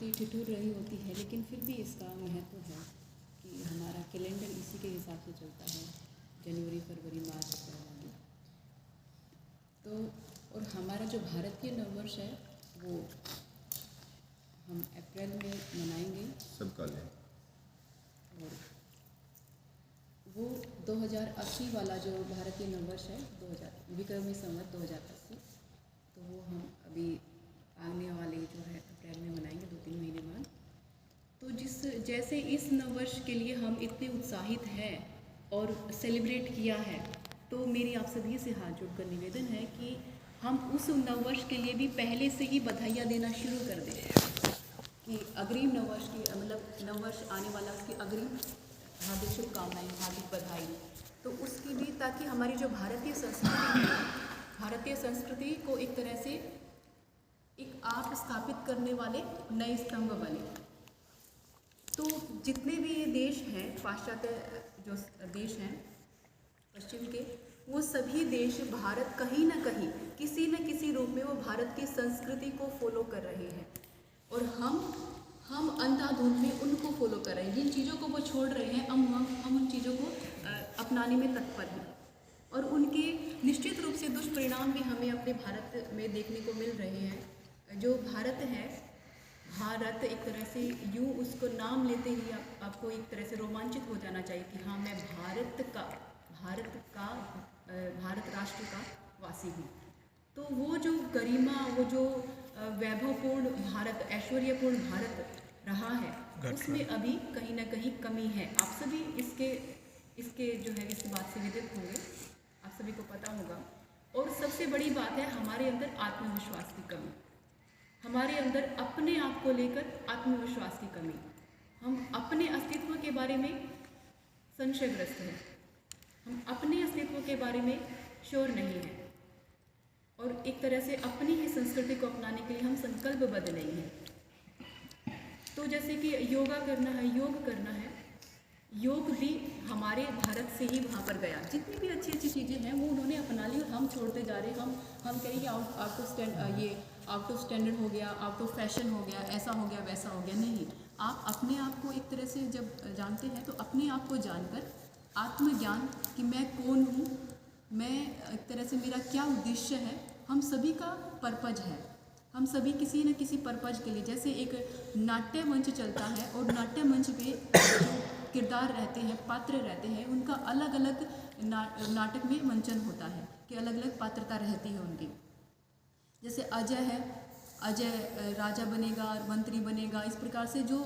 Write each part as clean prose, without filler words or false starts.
काफ़ी ठिठुर रही होती है, लेकिन फिर भी इसका महत्व है कि हमारा कैलेंडर इसी के हिसाब से चलता है, जनवरी, फरवरी, मार्च, अप्रैल आदि। तो और हमारा जो भारतीय नववर्ष है वो हम अप्रैल में मनाएंगे सबका लें। और वो 2080 वाला जो भारतीय नववर्ष है, 2000 विक्रमी संवत 2080, तो वो हम अभी आने वाले जो है अप्रैल में मनाएंगे 2-3 महीने बाद। तो जैसे इस नववर्ष के लिए हम इतने उत्साहित हैं और सेलिब्रेट किया है, तो मेरी आप सभी से हाथ जोड़कर निवेदन है कि हम उस नववर्ष के लिए भी पहले से ही बधाइयाँ देना शुरू कर दें कि अग्रिम नववर्ष की मतलब नववर्ष आने वाला उसकी अग्रिम हार्दिक शुभकामनाएं, हार्दिक बधाई। तो उसकी भी, ताकि हमारी जो भारतीय संस्कृति है, भारतीय संस्कृति को एक तरह से एक आप स्थापित करने वाले नए स्तंभ बने। तो जितने भी ये देश हैं, पाश्चात्य जो देश हैं पश्चिम के, वो सभी देश भारत कहीं ना कहीं किसी न किसी रूप में वो भारत की संस्कृति को फॉलो कर रहे हैं और हम अंधाधुंध में उनको फॉलो कर रहे हैं। जिन चीज़ों को वो छोड़ रहे हैं हम उन चीज़ों को अपनाने में तत्पर हैं और उनके निश्चित रूप से दुष्परिणाम भी हमें अपने भारत में देखने को मिल रहे हैं। जो भारत है, भारत एक तरह से यूँ उसको नाम लेते ही आपको एक तरह से रोमांचित हो जाना चाहिए कि हाँ, मैं भारत राष्ट्र का वासी हूँ। तो वो जो गरिमा, वो जो वैभवपूर्ण भारत, ऐश्वर्यपूर्ण भारत रहा है, उसमें अभी कहीं ना कहीं कमी है। आप सभी इसके जो है इस बात से विदित होंगे, आप सभी को पता होगा। और सबसे बड़ी बात है हमारे अंदर आत्मविश्वास की कमी, हमारे अंदर अपने आप को लेकर आत्मविश्वास की कमी। हम अपने अस्तित्व के बारे में संशयग्रस्त हैं, हम अपने अस्तित्व के बारे में श्योर नहीं हैं और एक तरह से अपनी ही संस्कृति को अपनाने के लिए हम संकल्पबद्ध नहीं हैं। तो जैसे कि योगा करना है, योग करना है, योग भी हमारे भारत से ही वहाँ पर गया। जितनी भी अच्छी अच्छी चीज़ें हैं वो उन्होंने अपना ली और हम छोड़ते जा रहे हैं। हम कहें कि आउट ऑफ स्टैंडर्ड हो गया, आउट ऑफ फैशन हो गया, ऐसा हो गया, वैसा हो गया। नहीं, आप अपने आप को एक तरह से जब जानते हैं तो अपने आप को जानकर आत्मज्ञान कि मैं कौन हूँ, मैं एक तरह से मेरा क्या उद्देश्य है, हम सभी का पर्पज है। हम सभी किसी न किसी पर्पज के लिए, जैसे एक नाट्य मंच चलता है और नाट्य मंच पे किरदार रहते हैं, पात्र रहते हैं, उनका अलग अलग नाटक में मंचन होता है कि अलग अलग पात्रता रहती है उनकी। जैसे अजय है, अजय राजा बनेगा, मंत्री बनेगा, इस प्रकार से जो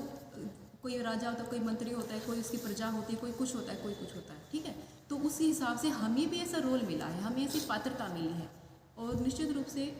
कोई राजा होता है, कोई मंत्री होता है, कोई उसकी प्रजा होती है, कोई कुछ होता है, कोई कुछ होता है, ठीक है। तो उसी हिसाब से हमें भी ऐसा रोल मिला है, हमें ऐसी पात्रता मिली है और निश्चित रूप से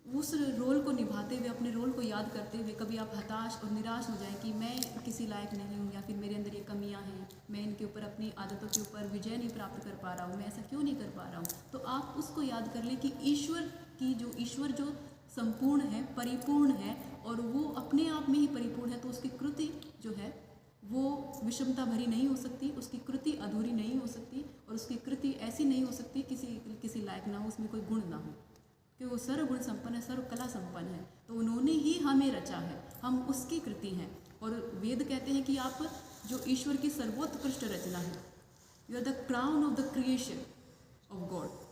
उस रोल को निभाते हुए, अपने रोल को याद करते हुए कभी आप हताश और निराश हो जाए कि मैं किसी लायक नहीं हूँ या फिर मेरे अंदर ये कमियाँ हैं, मैं इनके ऊपर, अपनी आदतों के ऊपर विजय नहीं प्राप्त कर पा रहा हूँ, मैं ऐसा क्यों नहीं कर पा रहा हूँ, तो आप उसको याद कर लें कि ईश्वर जो संपूर्ण है, परिपूर्ण है और वो अपने आप में ही परिपूर्ण है, तो उसकी कृति जो है वो विषमता भरी नहीं हो सकती, उसकी कृति अधूरी नहीं हो सकती और उसकी कृति ऐसी नहीं हो सकती किसी लायक ना हो, उसमें कोई गुण ना हो, कि वो सर्वगुण संपन्न है, सर्व कला संपन्न है। तो उन्होंने ही हमें रचा है, हम उसकी कृति हैं। और वेद कहते हैं कि आप जो ईश्वर की सर्वोत्कृष्ट रचना है, you are the crown of the creation of God.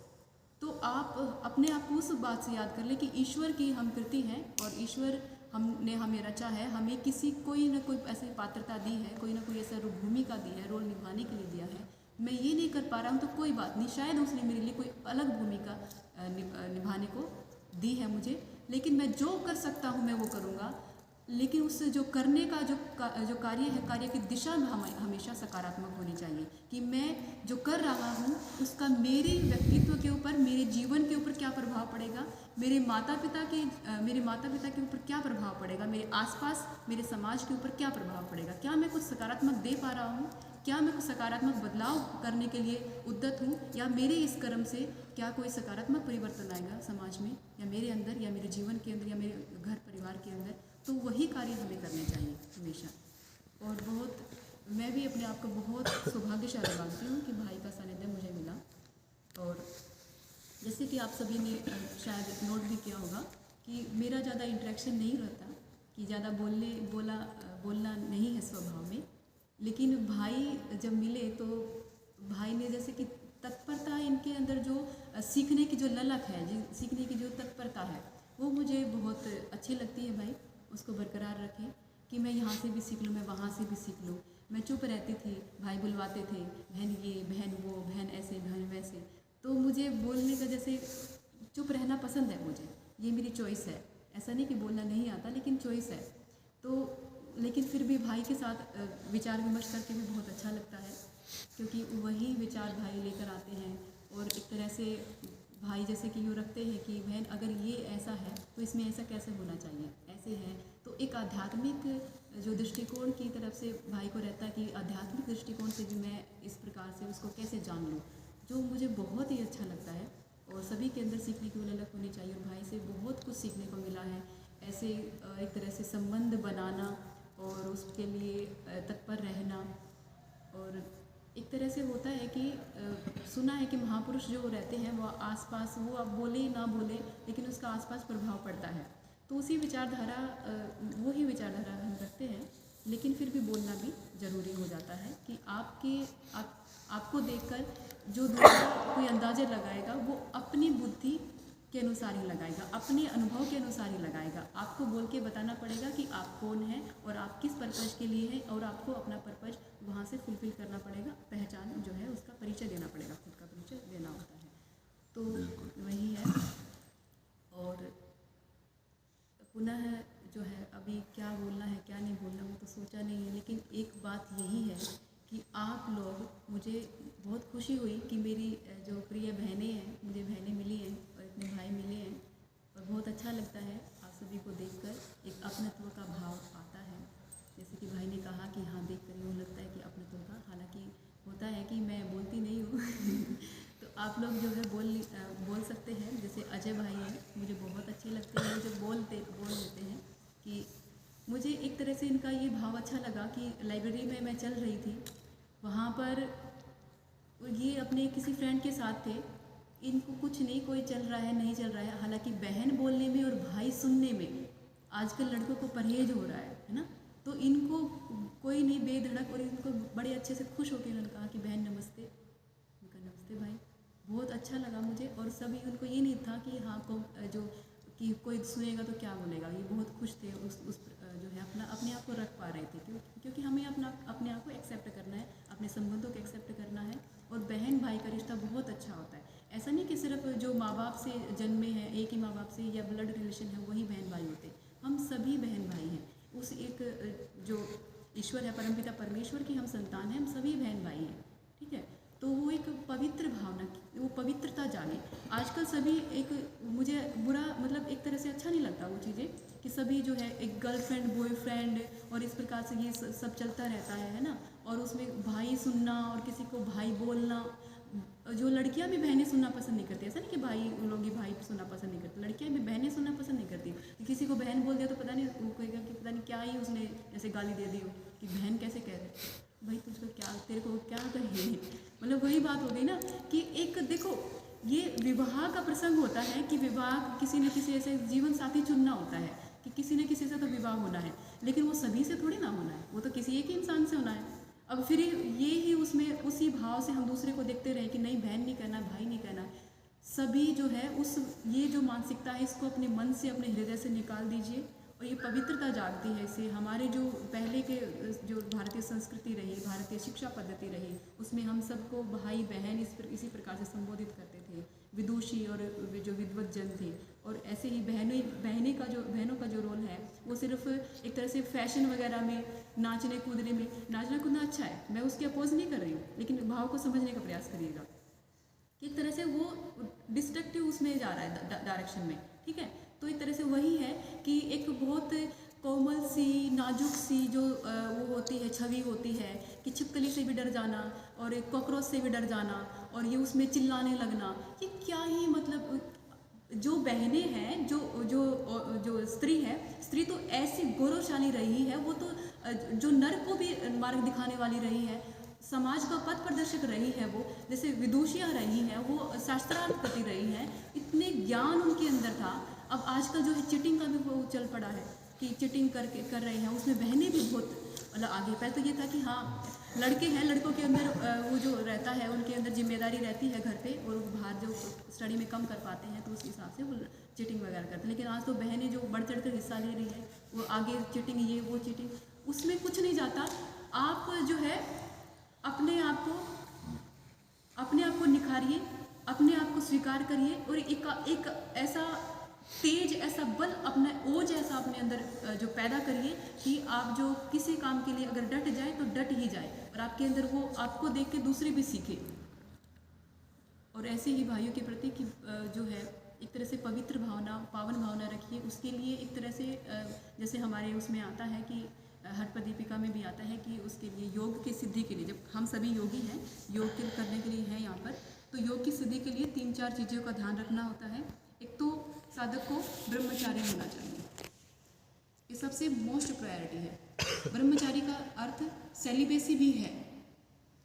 तो आप अपने आप को उस बात से याद कर ले कि ईश्वर की हम कृति हैं और ईश्वर हमने हमें रचा है, हमें कोई ना कोई ऐसी पात्रता दी है, कोई ना कोई ऐसा भूमिका दी है, रोल निभाने के लिए दिया है। मैं ये नहीं कर पा रहा हूँ तो कोई बात नहीं, शायद उसने मेरे लिए कोई अलग भूमिका निभाने को दी है मुझे, लेकिन मैं जो कर सकता हूँ मैं वो करूँगा। लेकिन उससे जो करने का जो कार्य है, कार्य की दिशा हमेशा सकारात्मक होनी चाहिए कि मैं जो कर रहा हूँ उसका मेरे व्यक्तित्व के ऊपर, मेरे जीवन के ऊपर क्या प्रभाव पड़ेगा, मेरे माता पिता के ऊपर क्या प्रभाव पड़ेगा, मेरे आसपास, मेरे समाज के ऊपर क्या प्रभाव पड़ेगा, क्या मैं कुछ सकारात्मक दे पा रहा हूँ, क्या मैं कुछ सकारात्मक बदलाव करने के लिए उद्यत हूँ, या मेरे इस कर्म से क्या कोई सकारात्मक परिवर्तन आएगा समाज में या मेरे अंदर या मेरे जीवन के अंदर या मेरे घर परिवार के अंदर। तो वही कार्य हमें करने चाहिए हमेशा। और मैं भी अपने आप को बहुत सौभाग्यशाली मानती हूँ कि भाई का सानिध्य मुझे मिला। और जैसे कि आप सभी ने शायद नोट भी किया होगा कि मेरा ज़्यादा इंटरेक्शन नहीं रहता कि ज़्यादा बोलना नहीं है स्वभाव में, लेकिन भाई जब मिले तो भाई ने जैसे कि तत्परता इनके अंदर जो सीखने की जो ललक है, सीखने की जो तत्परता है, वो मुझे बहुत अच्छी लगती है। भाई उसको बरकरार रखें कि मैं यहाँ से भी सीख लूँ, मैं वहाँ से भी सीख लूँ। मैं चुप रहती थी, भाई बुलवाते थे, बहन ये, बहन वो, बहन ऐसे, बहन वैसे, तो मुझे बोलने का जैसे चुप रहना पसंद है मुझे, ये मेरी चॉइस है। ऐसा नहीं कि बोलना नहीं आता, लेकिन चॉइस है। तो लेकिन फिर भी भाई के साथ विचार विमर्श करके भी बहुत अच्छा लगता है, क्योंकि वही विचार भाई लेकर आते हैं और एक तरह से भाई जैसे कि यूँ रखते हैं कि बहन अगर ये ऐसा है तो इसमें ऐसा कैसे होना चाहिए, ऐसे है। तो एक आध्यात्मिक जो दृष्टिकोण की तरफ से भाई को रहता है कि आध्यात्मिक दृष्टिकोण से भी मैं इस प्रकार से उसको कैसे जान लूँ, जो मुझे बहुत ही अच्छा लगता है। और सभी के अंदर सीखने की ललक होनी चाहिए, और भाई से बहुत कुछ सीखने को मिला है। ऐसे एक तरह से संबंध बनाना और उसके लिए तत्पर रहना। और एक तरह से होता है कि सुना है कि महापुरुष जो रहते हैं वो आसपास, वो अब बोले ना बोले लेकिन उसका आसपास प्रभाव पड़ता है। तो उसी विचारधारा, वही विचारधारा हम रखते हैं, लेकिन फिर भी बोलना भी ज़रूरी हो जाता है कि आपको देखकर जो दूसरा कोई अंदाज़ा लगाएगा वो अपनी बुद्धि के अनुसार ही लगाएगा, अपने अनुभव के अनुसार ही लगाएगा। आपको बोल के बताना पड़ेगा कि आप कौन हैं और आप किस पर्पज़ के लिए हैं, और आपको अपना पर्पज़ वहाँ से फुलफिल करना पड़ेगा। पहचान जो है उसका परिचय देना पड़ेगा, खुद का परिचय देना होता है। तो वही है। और पुनः जो है अभी क्या बोलना है क्या नहीं बोलना वो तो सोचा नहीं है, लेकिन एक बात यही है कि आप लोग, मुझे बहुत खुशी हुई कि मेरी जो प्रिय बहनें हैं, मुझे बहनें मिली हैं और इतने भाई मिले हैं, और बहुत अच्छा लगता है आप सभी को देखकर। एक अपनत्व का भाव आता है, जैसे कि भाई ने कहा कि हाँ देखकर यूँ लगता है कि अपनत्व का, हालांकि होता है कि मैं बोलती नहीं हूँ तो आप लोग जो है बोल सकते हैं। जैसे अजय भाई हैं, मुझे बहुत अच्छे लगते हैं जो बोल लेते हैं। कि मुझे एक तरह से इनका ये भाव अच्छा लगा कि लाइब्रेरी में मैं चल रही थी, वहाँ पर ये अपने किसी फ्रेंड के साथ थे, इनको कुछ नहीं, कोई चल रहा है नहीं चल रहा है, हालांकि बहन बोलने में और भाई सुनने में आजकल लड़कों को परहेज हो रहा है ना। तो इनको कोई नहीं, बेधड़क, और इनको बड़े अच्छे से खुश होकर उन्होंने कहा कि बहन नमस्ते। उनका नमस्ते भाई, बहुत अच्छा लगा मुझे। और सभी, उनको ये नहीं था कि हाँ को जो कि कोई सुनेगा तो क्या बोलेगा, ये बहुत खुश थे उस जो है अपने आप को रख पा रहे थे, क्योंकि हमें अपने आप को एक्सेप्ट करना है, अपने संबंधों को एक्सेप्ट करना है। और बहन भाई का रिश्ता बहुत अच्छा होता है। ऐसा नहीं कि सिर्फ जो माँ बाप से जन्मे हैं, एक ही माँ बाप से या ब्लड रिलेशन है वही बहन भाई होते, हम सभी बहन भाई हैं। उस एक जो ईश्वर है, परमपिता परमेश्वर की हम संतान हैं, हम सभी बहन भाई हैं, ठीक है। तो वो एक पवित्र भावना, वो पवित्रता जागे। आजकल सभी एक, मुझे बुरा मतलब एक तरह से अच्छा नहीं लगता वो चीज़ें कि सभी जो है एक गर्लफ्रेंड बॉयफ्रेंड और इस प्रकार से ये सब चलता रहता है ना। और उसमें भाई सुनना और किसी को भाई बोलना, जो लड़कियां भी बहनें सुनना पसंद नहीं करती, ऐसा नहीं कि भाई लोग ही भाई सुनना पसंद नहीं करते, लड़कियां भी बहनें सुनना पसंद नहीं करती। कि किसी को बहन बोल दिया तो पता नहीं, वो कहेगा कि पता नहीं क्या ही उसने ऐसे गाली दे दी हो कि बहन कैसे कह रहे भाई, तुझको क्या, तेरे को क्या कहे। मतलब वही बात हो गई ना कि एक देखो, ये विवाह का प्रसंग होता है कि विवाह किसी न किसी ऐसे जीवन साथी चुनना होता है कि किसी न किसी से तो विवाह होना है, लेकिन वो सभी से थोड़ी ना होना है, वो तो किसी एक ही इंसान से होना है। अब फिर ये ही उसमें उसी भाव से हम दूसरे को देखते रहे कि नहीं बहन नहीं कहना, भाई नहीं कहना, सभी जो है उस ये जो मानसिकता है इसको अपने मन से, अपने हृदय से निकाल दीजिए। और ये पवित्रता जागती है इससे। हमारे जो पहले के जो भारतीय संस्कृति रही, भारतीय शिक्षा पद्धति रही, उसमें हम सबको भाई बहन इसी प्रकार से संबोधित करते थे, विदुषी और जो विद्वत जन थे। और ऐसे ही बहनों का जो रोल है वो सिर्फ एक तरह से फैशन वगैरह में, नाचने कूदना अच्छा है, मैं उसके अपोज नहीं कर रही हूँ, लेकिन भाव को समझने का प्रयास करिएगा। एक तरह से वो डिस्ट्रक्टिव उसमें जा रहा है डायरेक्शन में, ठीक है। तो एक तरह से वही है कि एक बहुत कोमल सी, नाजुक सी जो वो होती है, छवि होती है कि छिपकली से भी डर जाना और एक कॉकरोच से भी डर जाना और ये उसमें चिल्लाने लगना, ये क्या ही मतलब। जो बहनें हैं, जो स्त्री है, स्त्री तो ऐसी गौरवशाली रही है, वो तो जो नर को भी मार्ग दिखाने वाली रही है, समाज का पथ प्रदर्शक रही है, वो जैसे विदुषियाँ रही हैं, वो शास्त्रार्थ रही हैं, इतने ज्ञान उनके अंदर था। अब आजकल जो है चिटिंग का भी वो चल पड़ा है, कि चीटिंग कर रहे हैं, उसमें बहनें भी बहुत मतलब आगे। पहले तो ये था कि हाँ लड़के हैं, लड़कों के अंदर वो जो रहता है, उनके अंदर जिम्मेदारी रहती है घर पे, और बाहर जो स्टडी में कम कर पाते हैं तो उस हिसाब से वो चीटिंग वगैरह करते हैं। लेकिन आज तो बहनें जो बढ़ चढ़ कर हिस्सा ले रही है, वो आगे चीटिंग, ये वो चीटिंग, उसमें कुछ नहीं जाता। आप जो है अपने आप को निखारिए, अपने आप को स्वीकार करिए, और एक ऐसा तेज, ऐसा बल, अपना ओज ऐसा अपने अंदर जो पैदा करिए कि आप जो किसी काम के लिए अगर डट जाए तो डट ही जाए, और आपके अंदर वो आपको देख के दूसरे भी सीखे। और ऐसे ही भाइयों के प्रति कि जो है एक तरह से पवित्र भावना, पावन भावना रखिए। उसके लिए एक तरह से जैसे हमारे उसमें आता है कि हठ दीपिका में भी आता है कि उसके लिए योग की सिद्धि के लिए, जब हम सभी योगी हैं, योग करने के लिए हैं यहाँ पर, तो योग की सिद्धि के लिए 3-4 चीज़ों का ध्यान रखना होता है। एक तो साधक को ब्रह्मचारी होना चाहिए, ये सबसे मोस्ट प्रायोरिटी है। ब्रह्मचारी का अर्थ सेलिबेसी भी है,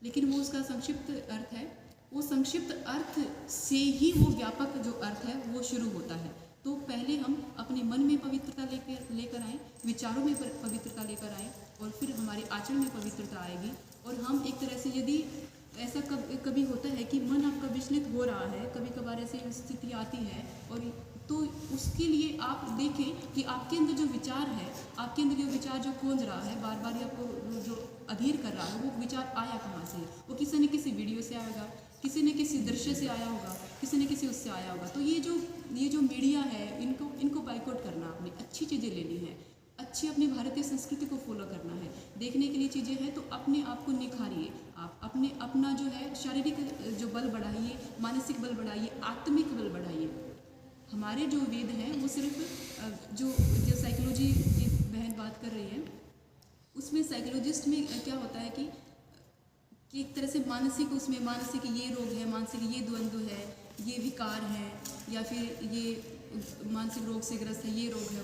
लेकिन वो उसका संक्षिप्त अर्थ है। वो संक्षिप्त अर्थ से ही वो व्यापक जो अर्थ है वो शुरू होता है। तो पहले हम अपने मन में पवित्रता लेकर आएँ, विचारों में पवित्रता लेकर आएँ, और फिर हमारे आचरण में पवित्रता आएगी। और हम एक तरह से, यदि ऐसा कभी होता है कि मन आपका विचलित हो रहा है, कभी कभार ऐसी स्थिति आती है, और तो उसके लिए आप देखें कि आपके अंदर जो विचार है, आपके अंदर जो विचार जो खोज रहा है, बार बार आपको जो अधीर कर रहा है, वो विचार आया कहाँ से? वो किसी न किसी वीडियो से आएगा, किसी न किसी दृश्य से आया होगा, किसी न किसी उससे आया होगा। तो ये जो मीडिया है, इनको बाइकआउट करना, आपने अच्छी चीज़ें लेनी है, अच्छी अपनी भारतीय संस्कृति को फॉलो करना है। देखने के लिए चीज़ें हैं तो अपने आप को निखारिए, आप अपना जो है शारीरिक जो बल बढ़ाइए, मानसिक बल बढ़ाइए, आत्मिक बल बढ़ाइए। हमारे जो वेद हैं वो सिर्फ जो साइकोलॉजी की बहन बात कर रही है, उसमें साइकोलॉजिस्ट में क्या होता है कि एक तरह से मानसिक ये रोग है, मानसिक ये द्वंद्व है, ये विकार है, या फिर ये मानसिक रोग से ग्रस्त है, ये रोग है।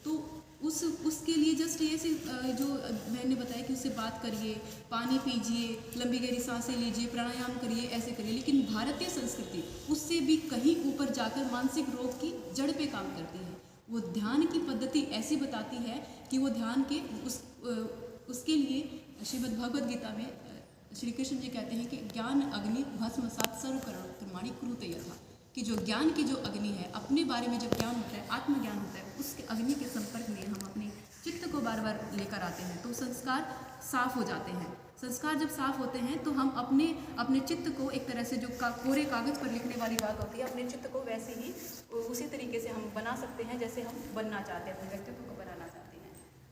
तो उसके लिए जस्ट ये से जो मैंने बताया कि उससे बात करिए, पानी पीजिए, लंबी गहरी सांसें लीजिए, प्राणायाम करिए, ऐसे करिए। लेकिन भारतीय संस्कृति उससे भी कहीं ऊपर जाकर मानसिक रोग की जड़ पे काम करती है। वो ध्यान की पद्धति ऐसी बताती है कि वो ध्यान के उसके लिए श्रीमद् भगवद गीता में श्री कृष्ण जी कहते हैं कि ज्ञान अग्नि भस्मसात् सर्वकर्माणि कुरुते यथा, कि जो ज्ञान की जो अग्नि है, अपने बारे में जब ज्ञान होता है, आत्मज्ञान होता है, उसके अग्नि के संपर्क में हम अपने चित्त को बार बार लेकर आते हैं तो संस्कार साफ हो जाते हैं। संस्कार जब साफ होते हैं तो हम अपने चित्त को एक तरह से जो कोरे कागज पर लिखने वाली बात होती है, अपने चित्त को वैसे ही उसी तरीके से हम बना सकते हैं जैसे हम बनना चाहते हैं, अपने व्यक्तित्व को बनाना चाहते हैं।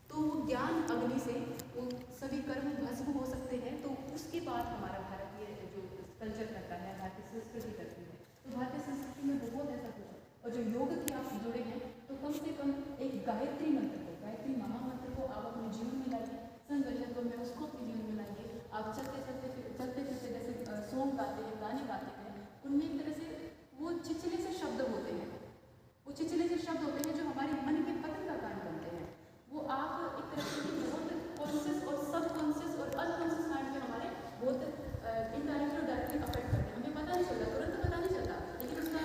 तो ज्ञान अग्नि से वो सभी कर्म भस्म हो सकते हैं। तो उसके बाद हमारा भारतीय जो कल्चर करता है, भारतीय संस्कृति करती है, तो भारतीय संस्कृति में बहुत ऐसा कुछ है। और जो योग के आप जुड़े हैं तो कम से कम एक गायत्री मंत्र को, गायत्री महामंत्र को आप अपने जीवन में लाइए, संगठन को में उसको अपने जीवन में लाइए। आप चलते चलते जैसे सॉन्ग गाते हैं, गाने गाते हैं, उनमें एक तरह से वो चिचले से शब्द होते हैं, वो चिचले से शब्द होते हैं जो हमारे मन के पतन का कारण बनते हैं। वो आप एक तरह से बहुत कॉन्शियस और सबकॉन्शियस और अनकॉन्शियस माइंड पे हमारे बहुत इनडायरेक्टली और डायरेक्टली अफेक्ट करते हैं। हमें पता नहीं चलता, तुरंत पता नहीं चलता, लेकिन उसका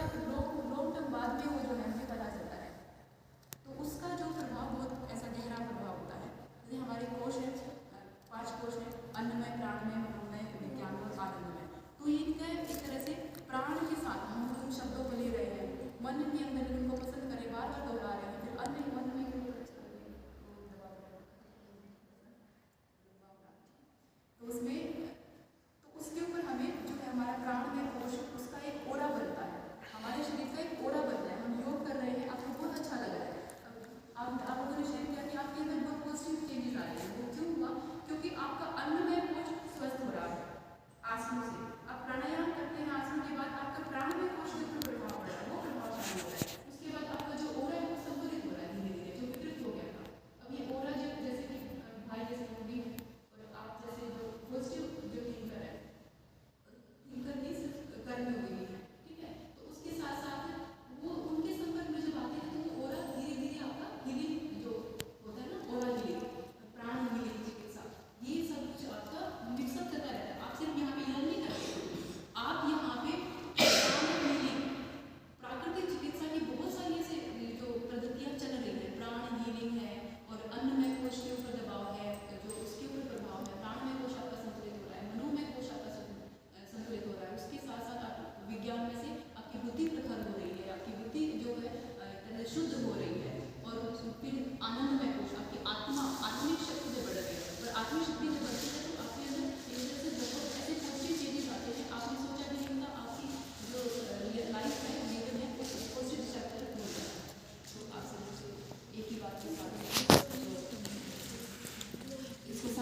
लॉन्ग टर्म बाद में वो जो है हमें पता चलता है। तो उसका जो प्रभाव बहुत ऐसा गहरा प्रभाव होता है। जैसे हमारे कोश है, 5 कोश है, अन्नमय, प्राणमय, मनोमय, विज्ञान और आनंदमय। तो इनका एक तरह से प्राण के साथ हम उन शब्दों को ले रहे हैं, मन के अंदर उनको पसंद करें, बार बार दोहरा रहे हैं, फिर अन्य मन में तो उसमें तो उसके ऊपर हमें जो है हमारा प्राणमय कोश, उसका एक ओरा बनता है, हमारे शरीर का एक ओरा बनता है। हम योग कर रहे हैं, आपको बहुत अच्छा लग रहा है, आप लोगों ने शेयर किया कि आपके अंदर बहुत पॉजिटिव चेंजेस आ रहे हैं। वो क्यों हुआ? क्योंकि आपका अन्नमय कोश स्वस्थ हो रहा है आसनों से। आप प्राणायाम करते हैं, आसन के बाद आपका प्राणमय कोश के ऊपर प्रभाव पड़ रहा है, वो प्रभावशाली होता है।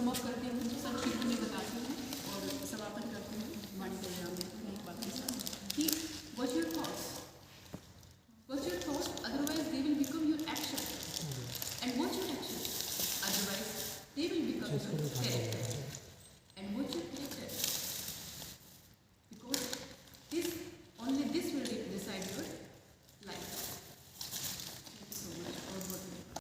सम अप करती हूँ, संक्षिप्त में बताती हूँ और समापन करती हूँ हमारी प्रोग्राम में एक बात के साथ कि what your thoughts, otherwise they will become your action, and what's your action, otherwise they will become your character.